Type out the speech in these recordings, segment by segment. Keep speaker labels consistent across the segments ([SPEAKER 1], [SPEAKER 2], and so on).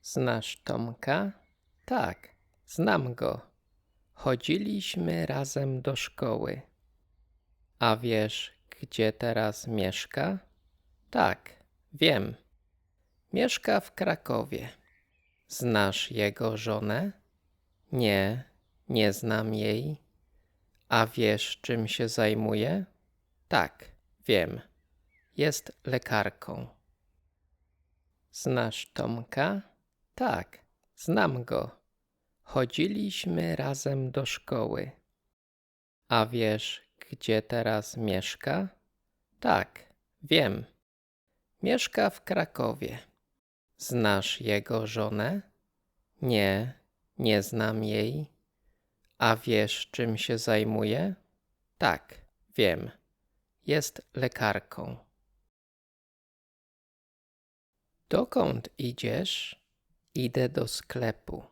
[SPEAKER 1] Znasz Tomka? Tak, znam go. Chodziliśmy razem do szkoły. A wiesz, gdzie teraz mieszka? Tak, wiem. Mieszka w Krakowie. Znasz jego żonę? Nie, nie znam jej. A wiesz, czym się zajmuje? Tak, wiem. Jest lekarką. Znasz Tomka? Tak, znam go. Chodziliśmy razem do szkoły. A wiesz, gdzie teraz mieszka? Tak, wiem. Mieszka w Krakowie. Znasz jego żonę? Nie, nie znam jej. A wiesz, czym się zajmuje? Tak, wiem. Jest lekarką. Dokąd idziesz? Idę do sklepu.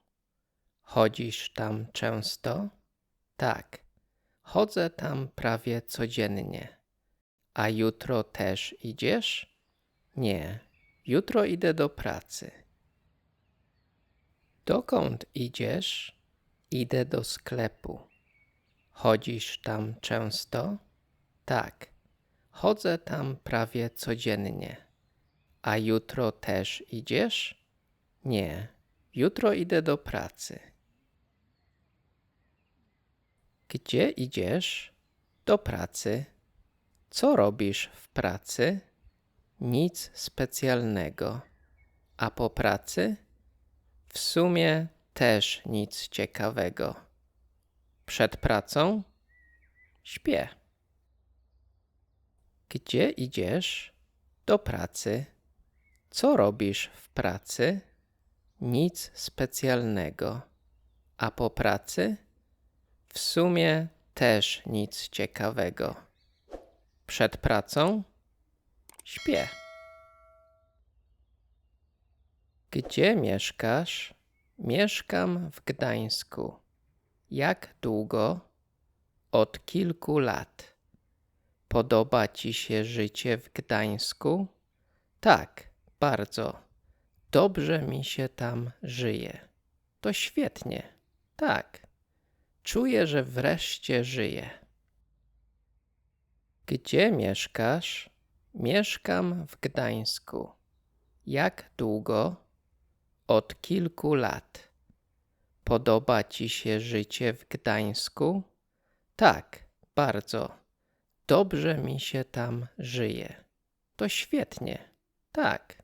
[SPEAKER 1] Chodzisz tam często? Tak, chodzę tam prawie codziennie. A jutro też idziesz? Nie, jutro idę do pracy. Dokąd idziesz? Idę do sklepu. Chodzisz tam często? Tak, chodzę tam prawie codziennie. A jutro też idziesz? Nie, jutro idę do pracy. Gdzie idziesz? Do pracy. Co robisz w pracy? Nic specjalnego. A po pracy? W sumie też nic ciekawego. Przed pracą? Śpię. Gdzie idziesz? Do pracy. Co robisz w pracy? Nic specjalnego. A po pracy? W sumie też nic ciekawego. Przed pracą? Śpię. Gdzie mieszkasz? Mieszkam w Gdańsku. Jak długo? Od kilku lat. Podoba ci się życie w Gdańsku? Tak, bardzo. Dobrze mi się tam żyje. To świetnie. Tak. Czuję, że wreszcie żyję. Gdzie mieszkasz? Mieszkam w Gdańsku. Jak długo? Od kilku lat. Podoba ci się życie w Gdańsku? Tak, bardzo. Dobrze mi się tam żyje. To świetnie. Tak.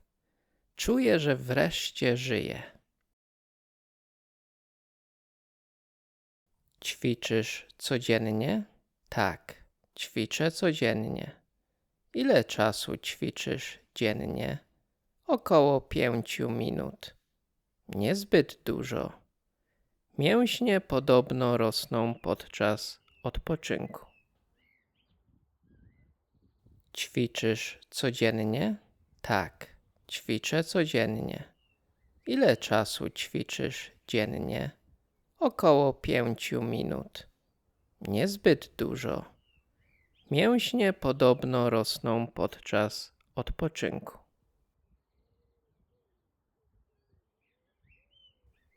[SPEAKER 1] Czuję, że wreszcie żyję. Ćwiczysz codziennie? Tak, ćwiczę codziennie. Ile czasu ćwiczysz dziennie? Około 5 minut. Niezbyt dużo. Mięśnie podobno rosną podczas odpoczynku. Ćwiczysz codziennie? Tak, ćwiczę codziennie. Ile czasu ćwiczysz dziennie? Około 5 minut. Niezbyt dużo. Mięśnie podobno rosną podczas odpoczynku.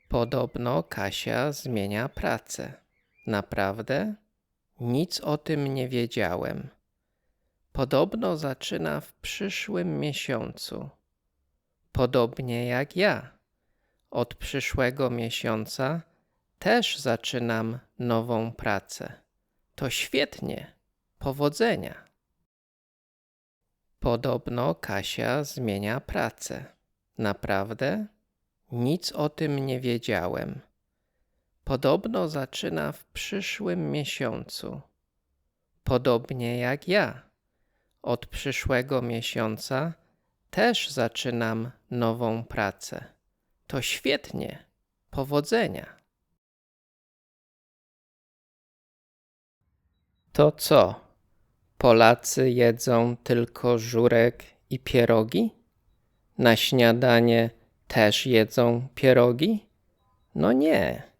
[SPEAKER 1] Podobno Kasia zmienia pracę. Naprawdę? Nic o tym nie wiedziałem. Podobno zaczyna w przyszłym miesiącu. Podobnie jak ja. Od przyszłego miesiąca też zaczynam nową pracę. To świetnie. Powodzenia. Podobno Kasia zmienia pracę. Naprawdę? Nic o tym nie wiedziałem. Podobno zaczyna w przyszłym miesiącu. Podobnie jak ja. Od przyszłego miesiąca też zaczynam nową pracę. To świetnie. Powodzenia. To co? Polacy jedzą tylko żurek i pierogi? Na śniadanie też jedzą pierogi? No nie.